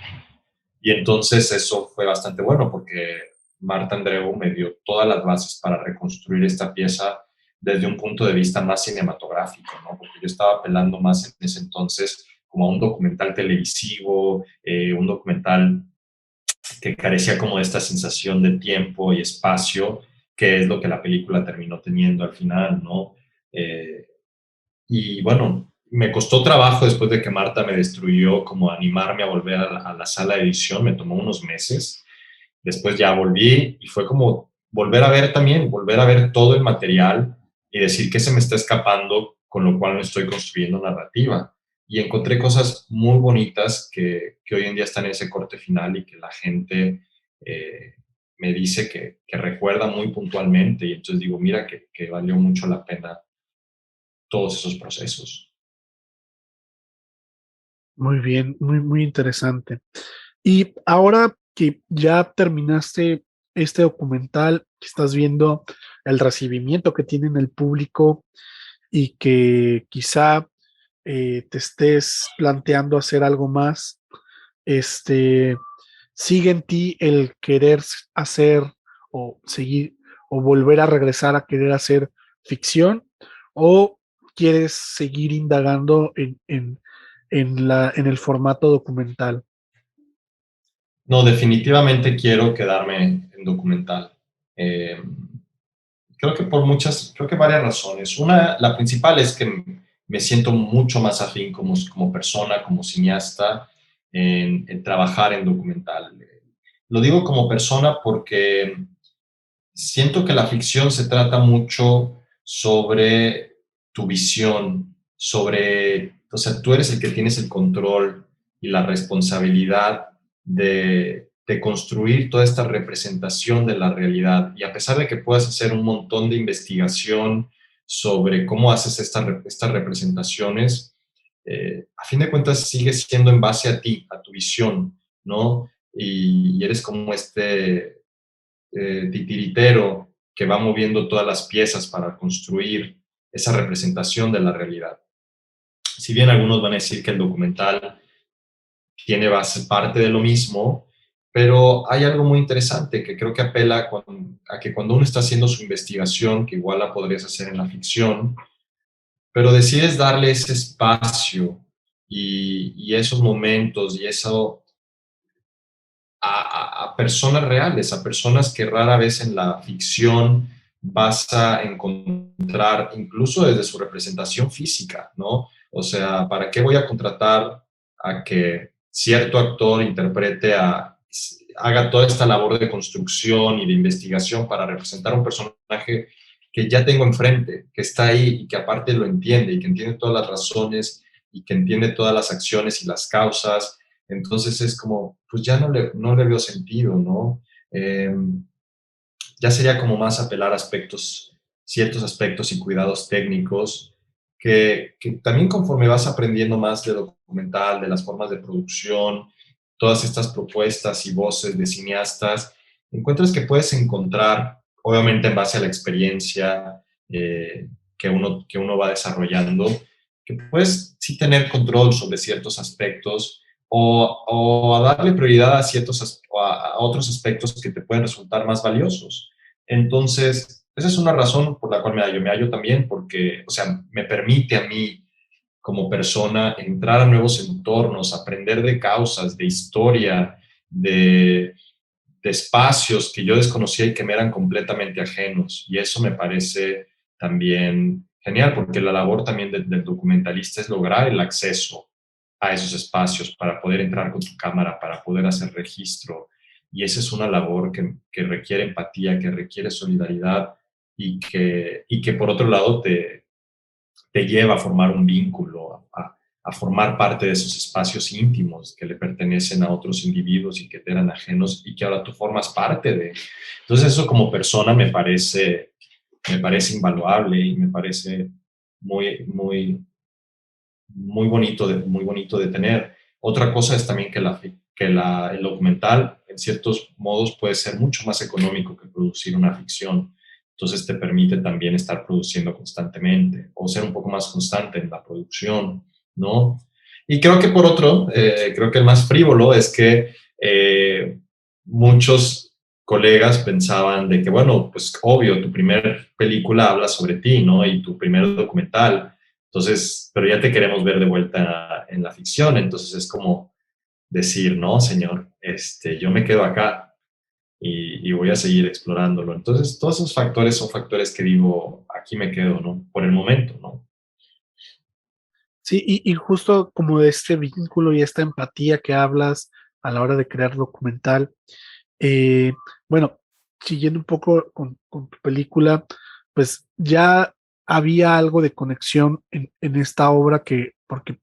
Y entonces eso fue bastante bueno porque Marta Andreu me dio todas las bases para reconstruir esta pieza desde un punto de vista más cinematográfico, ¿no? Porque yo estaba apelando más en ese entonces como a un documental televisivo, un documental que carecía como de esta sensación de tiempo y espacio, que es lo que la película terminó teniendo al final, ¿no? Eh, y bueno, me costó trabajo después de que Marta me destruyó, como animarme a volver a la sala de edición, me tomó unos meses, después ya volví y fue como volver a ver todo el material y decir que se me está escapando, con lo cual no estoy construyendo narrativa. Y encontré cosas muy bonitas que hoy en día están en ese corte final y que la gente me dice que recuerda muy puntualmente. Y entonces digo, mira que valió mucho la pena todos esos procesos. Muy bien, muy, muy interesante. Y ahora que ya terminaste este documental, que estás viendo el recibimiento que tiene en el público y que quizá te estés planteando hacer algo más, este, sigue en ti el querer hacer o seguir o volver a regresar a querer hacer ficción, o quieres seguir indagando en el formato documental. No, definitivamente quiero quedarme en documental. Eh, creo que varias razones. La principal es que me siento mucho más afín como persona, como cineasta, en trabajar en documental. Lo digo como persona porque siento que la ficción se trata mucho sobre tu visión, o sea, tú eres el que tienes el control y la responsabilidad de construir toda esta representación de la realidad. Y a pesar de que puedas hacer un montón de investigación sobre cómo haces estas representaciones, a fin de cuentas sigue siendo en base a ti, a tu visión, ¿no? Y eres como titiritero que va moviendo todas las piezas para construir esa representación de la realidad. Si bien algunos van a decir que el documental tiene parte de lo mismo, Pero hay algo muy interesante que creo que apela a que cuando uno está haciendo su investigación, que igual la podrías hacer en la ficción, pero decides darle ese espacio y esos momentos y eso a personas reales, a personas que rara vez en la ficción vas a encontrar, incluso desde su representación física, ¿no? O sea, ¿para qué voy a contratar a que cierto actor interprete haga toda esta labor de construcción y de investigación para representar un personaje que ya tengo enfrente, que está ahí y que aparte lo entiende y que entiende todas las razones y que entiende todas las acciones y las causas? Entonces es como, pues ya no le veo sentido, ¿no? Eh, ya sería como más apelar a ciertos aspectos y cuidados técnicos, que también conforme vas aprendiendo más de documental, de las formas de producción, todas estas propuestas y voces de cineastas, encuentras que puedes encontrar, obviamente en base a la experiencia que uno va desarrollando, que puedes sí tener control sobre ciertos aspectos o a darle prioridad a a otros aspectos que te pueden resultar más valiosos. Entonces, esa es una razón por la cual me hallo también, porque, o sea, me permite a mí como persona entrar a nuevos entornos, aprender de causas, de historia, de espacios que yo desconocía y que me eran completamente ajenos. Y eso me parece también genial, porque la labor también del documentalista es lograr el acceso a esos espacios para poder entrar con tu cámara, para poder hacer registro. Y esa es una labor que requiere empatía, que requiere solidaridad y que por otro lado te lleva a formar un vínculo, a formar parte de esos espacios íntimos que le pertenecen a otros individuos y que te eran ajenos y que ahora tú formas parte de. Entonces eso como persona me parece invaluable y me parece muy, muy, muy bonito de tener. Otra cosa es también que el documental, en ciertos modos, puede ser mucho más económico que producir una ficción. Entonces te permite también estar produciendo constantemente o ser un poco más constante en la producción, ¿no? Y creo que por otro, creo que el más frívolo es que muchos colegas pensaban de que, bueno, pues obvio, tu primer película habla sobre ti, ¿no? Y tu primer documental. Entonces, pero ya te queremos ver de vuelta en la ficción, entonces es como decir, no, señor, yo me quedo acá y voy a seguir explorándolo. Entonces, todos esos factores son factores que digo, aquí me quedo, ¿no? Por el momento, ¿no? Sí, y justo como de este vínculo y esta empatía que hablas a la hora de crear documental, eh, bueno, siguiendo un poco con tu película, pues ya había algo de conexión en esta obra porque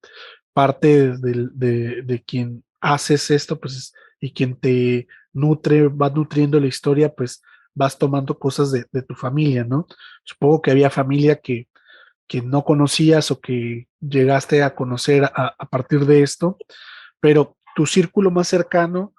parte de quien haces esto, pues, y quien te nutre, va nutriendo la historia, pues vas tomando cosas de tu familia, ¿no? Supongo que había familia que no conocías o que llegaste a conocer a partir de esto, pero tu círculo más cercano,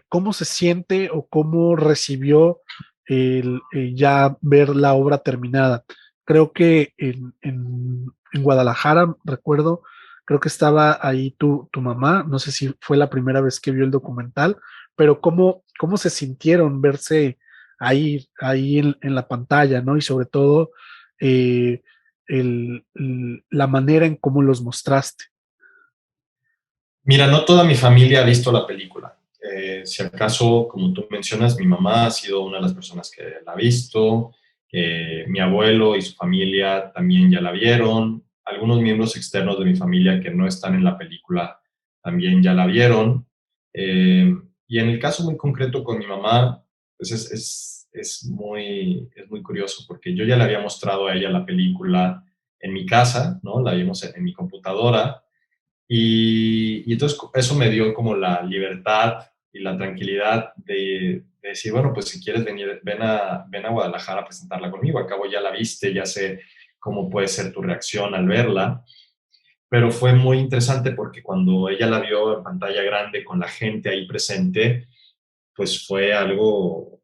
¿cómo se siente o cómo recibió ya ver la obra terminada? Creo que en Guadalajara, recuerdo, creo que estaba ahí tu mamá, no sé si fue la primera vez que vio el documental, pero ¿cómo se sintieron verse ahí en la pantalla, ¿no? Y sobre todo eh, la manera en cómo los mostraste. Mira, no toda mi familia ha visto la película. Si acaso, como tú mencionas, mi mamá ha sido una de las personas que la ha visto, mi abuelo y su familia también ya la vieron, algunos miembros externos de mi familia que no están en la película también ya la vieron. Y en el caso muy concreto con mi mamá, pues es muy curioso porque yo ya le había mostrado a ella la película en mi casa, ¿no? La vimos en mi computadora y entonces eso me dio como la libertad y la tranquilidad de decir, bueno, pues si quieres venir, ven a Guadalajara a presentarla conmigo. Acabo ya la viste, ya sé cómo puede ser tu reacción al verla. Pero fue muy interesante porque cuando ella la vio en pantalla grande con la gente ahí presente, pues fue algo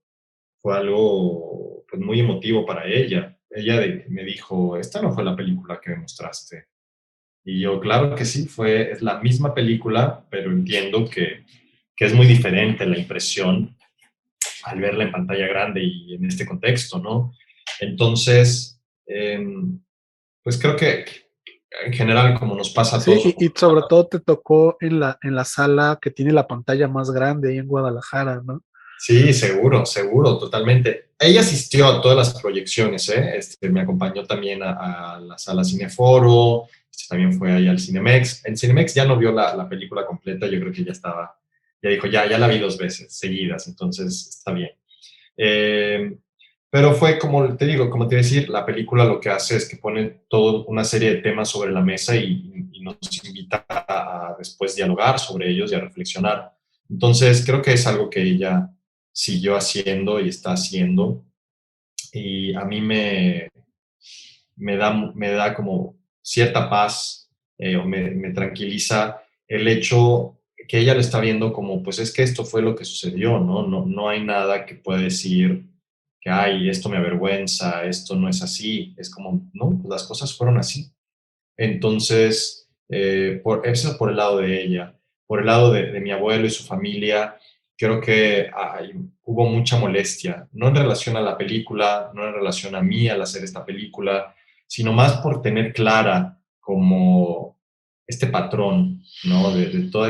pues muy emotivo para ella. Ella me dijo, esta no fue la película que me mostraste. Y yo, claro que sí, es la misma película, pero entiendo que es muy diferente la impresión al verla en pantalla grande y en este contexto, ¿no? Entonces, pues creo que en general, como nos pasa a Sí, todos, y sobre todo te tocó en la sala que tiene la pantalla más grande ahí en Guadalajara, ¿no? sí, seguro, seguro, totalmente. Ella asistió a todas las proyecciones, ¿eh? Me acompañó también a la sala Cineforo, también fue ahí al Cinemex. En Cinemex ya no vio la película completa, yo creo que ya estaba, ya dijo, ya la vi 2 veces seguidas, entonces está bien. Eh, pero fue como te digo, como te iba a decir, la película lo que hace es que pone toda una serie de temas sobre la mesa y nos invita a después dialogar sobre ellos y a reflexionar. Entonces, creo que es algo que ella siguió haciendo y está haciendo. Y a mí me da como cierta paz o me tranquiliza el hecho que ella lo está viendo como, pues es que esto fue lo que sucedió, ¿no? No hay nada que pueda decir que, ay, esto me avergüenza, esto no es así. Es como, no, pues las cosas fueron así. Entonces, eso por el lado de ella. Por el lado de mi abuelo y su familia, creo que hubo mucha molestia, no en relación a la película, no en relación a mí al hacer esta película, sino más por tener clara como este patrón, ¿no? De todo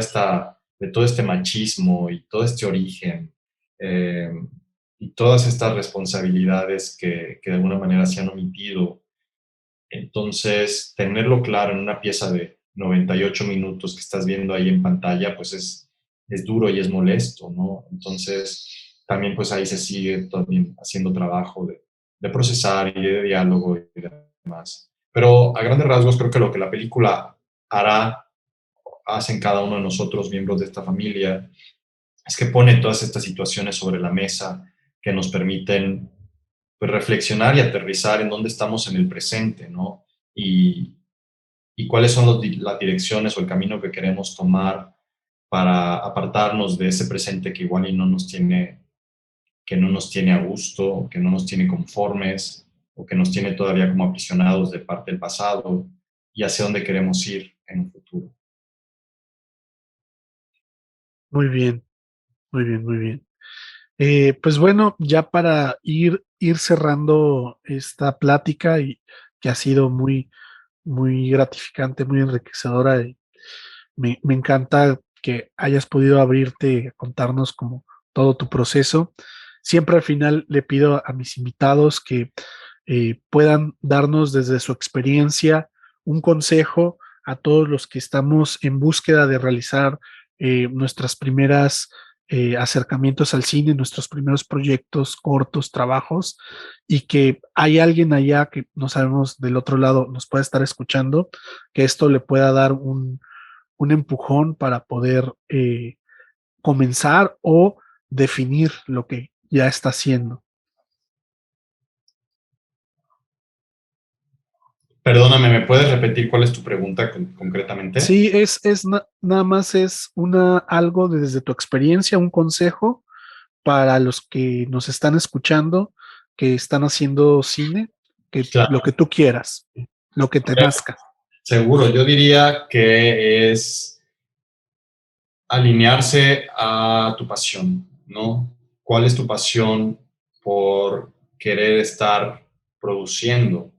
este machismo y todo este origen eh, y todas estas responsabilidades que de alguna manera se han omitido. Entonces, tenerlo claro en una pieza de 98 minutos que estás viendo ahí en pantalla, pues es duro y es molesto, ¿no? Entonces, también pues ahí se sigue también haciendo trabajo de procesar y de diálogo y demás. Pero a grandes rasgos creo que lo que la película hará, hace en cada uno de nosotros, miembros de esta familia, es que pone todas estas situaciones sobre la mesa que nos permiten pues, reflexionar y aterrizar en dónde estamos en el presente, ¿no? Y, y cuáles son las direcciones o el camino que queremos tomar para apartarnos de ese presente que igual y no nos tiene, que no nos tiene a gusto, o que no nos tiene conformes, o que nos tiene todavía como aprisionados de parte del pasado y hacia dónde queremos ir en un futuro. Muy bien, muy bien, muy bien. Pues bueno, ya para ir cerrando esta plática y que ha sido muy, muy gratificante, muy enriquecedora. Me encanta que hayas podido abrirte a contarnos como todo tu proceso. Siempre al final le pido a mis invitados que puedan darnos desde su experiencia un consejo a todos los que estamos en búsqueda de realizar nuestras primeras acercamientos al cine, nuestros primeros proyectos, cortos, trabajos, y que hay alguien allá que no sabemos del otro lado nos pueda estar escuchando, que esto le pueda dar un empujón para poder comenzar o definir lo que ya está haciendo. Perdóname, ¿me puedes repetir cuál es tu pregunta concretamente? Sí, nada más es algo desde tu experiencia, un consejo para los que nos están escuchando, que están haciendo cine, que lo Claro, que tú quieras, lo que te nazca. seguro. Yo diría que es alinearse a tu pasión, ¿no? ¿Cuál es tu pasión por querer estar produciendo?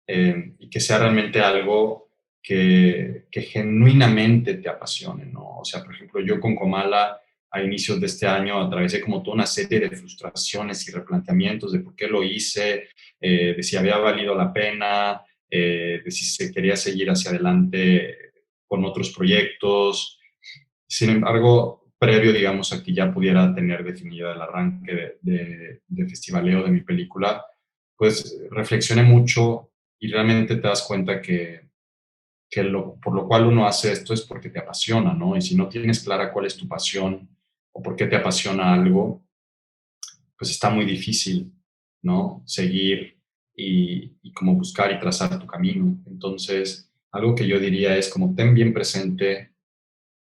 Y que sea realmente algo que genuinamente te apasione, ¿no? O sea, por ejemplo, yo con Comala a inicios de este año atravesé como toda una serie de frustraciones y replanteamientos de por qué lo hice, de si había valido la pena, de si se quería seguir hacia adelante con otros proyectos. Sin embargo, previo, digamos, a que ya pudiera tener definida el arranque de festivaleo de mi película, pues reflexioné mucho y realmente te das cuenta que por lo cual uno hace esto es porque te apasiona, ¿no? Y si no tienes clara cuál es tu pasión o por qué te apasiona algo, pues está muy difícil, ¿no? Seguir y como buscar y trazar tu camino. Entonces, algo que yo diría es como ten bien presente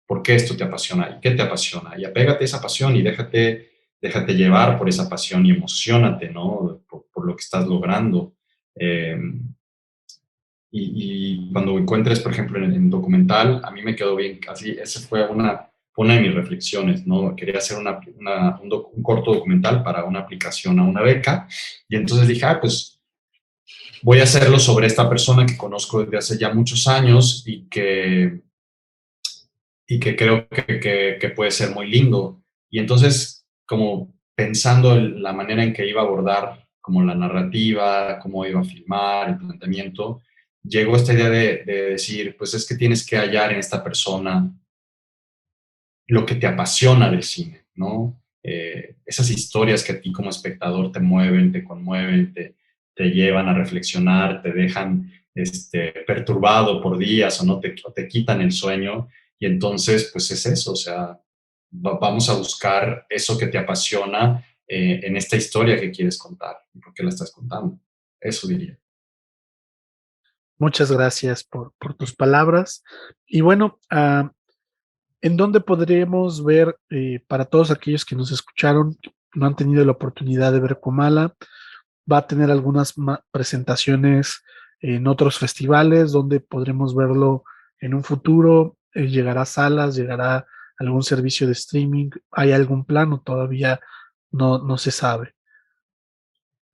por qué esto te apasiona y qué te apasiona. Y apégate a esa pasión y déjate llevar por esa pasión y emocionate, ¿no? Por lo que estás logrando. Eh, y cuando encuentres, por ejemplo, en documental, a mí me quedó bien, así, esa fue una una de mis reflexiones, ¿no? Quería hacer un corto documental para una aplicación a una beca, y entonces dije, pues voy a hacerlo sobre esta persona que conozco desde hace ya muchos años y que creo que puede ser muy lindo. Y entonces, como pensando en la manera en que iba a abordar como la narrativa, cómo iba a filmar, el planteamiento, llegó esta idea de decir, pues es que tienes que hallar en esta persona lo que te apasiona del cine, ¿no? Esas historias que a ti como espectador te mueven, te conmueven, te llevan a reflexionar, te dejan perturbado por días o te quitan el sueño. Y entonces, pues es eso, o sea, vamos a buscar eso que te apasiona en esta historia que quieres contar y por qué la estás contando. Eso diría. Muchas gracias por tus palabras. Y bueno, ¿en dónde podríamos ver, para todos aquellos que nos escucharon, no han tenido la oportunidad de ver Comala? Va a tener algunas presentaciones en otros festivales donde podremos verlo en un futuro. Llegará a salas, llegará a algún servicio de streaming. ¿Hay algún plano? Todavía no se sabe.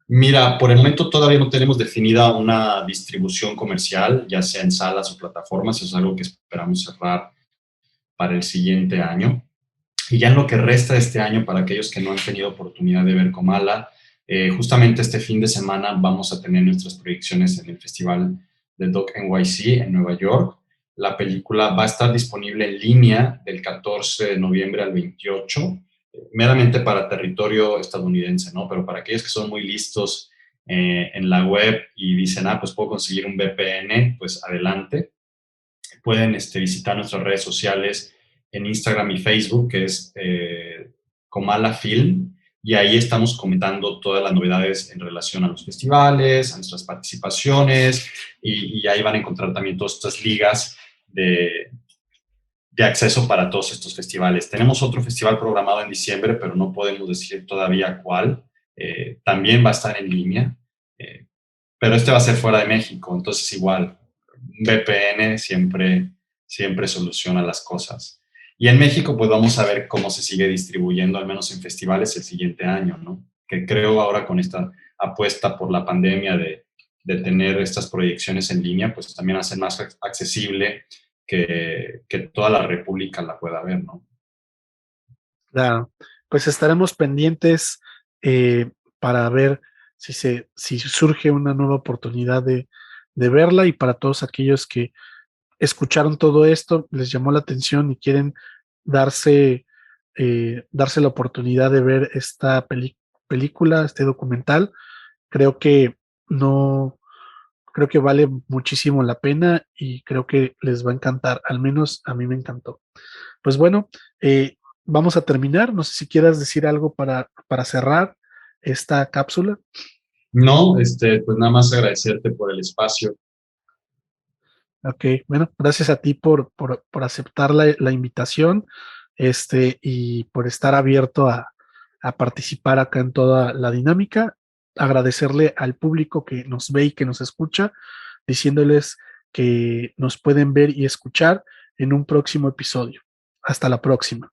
Mira, por el momento todavía no tenemos definida una distribución comercial, ya sea en salas o plataformas. Eso es algo que esperamos cerrar para el siguiente año. Y ya en lo que resta de este año, para aquellos que no han tenido oportunidad de ver Comala, justamente este fin de semana vamos a tener nuestras proyecciones en el Festival de Doc NYC en Nueva York. La película va a estar disponible en línea del 14 de noviembre al 28, meramente para territorio estadounidense, ¿no? Pero para aquellos que son muy listos en la web y dicen, pues puedo conseguir un VPN, pues adelante. Pueden visitar nuestras redes sociales en Instagram y Facebook, que es Comala Film, y ahí estamos comentando todas las novedades en relación a los festivales, a nuestras participaciones, y ahí van a encontrar también todas estas ligas de acceso para todos estos festivales. Tenemos otro festival programado en diciembre, pero no podemos decir todavía cuál. También va a estar en línea, pero este va a ser fuera de México, entonces igual, un VPN siempre soluciona las cosas. Y en México, pues vamos a ver cómo se sigue distribuyendo, al menos en festivales, el siguiente año, ¿no? Que creo ahora con esta apuesta por la pandemia de tener estas proyecciones en línea, pues también hace más accesible que toda la República la pueda ver, ¿no? Claro, pues estaremos pendientes para ver si surge una nueva oportunidad de verla, y para todos aquellos que escucharon todo esto, les llamó la atención y quieren darse, darse la oportunidad de ver esta película, este documental, creo que no, creo que vale muchísimo la pena y creo que les va a encantar. Al menos a mí me encantó. Pues bueno, vamos a terminar. No sé si quieras decir algo para cerrar esta cápsula. No, pues nada más agradecerte por el espacio. Ok, bueno, gracias a ti por aceptar la invitación, y por estar abierto a participar acá en toda la dinámica. Agradecerle al público que nos ve y que nos escucha, diciéndoles que nos pueden ver y escuchar en un próximo episodio. Hasta la próxima.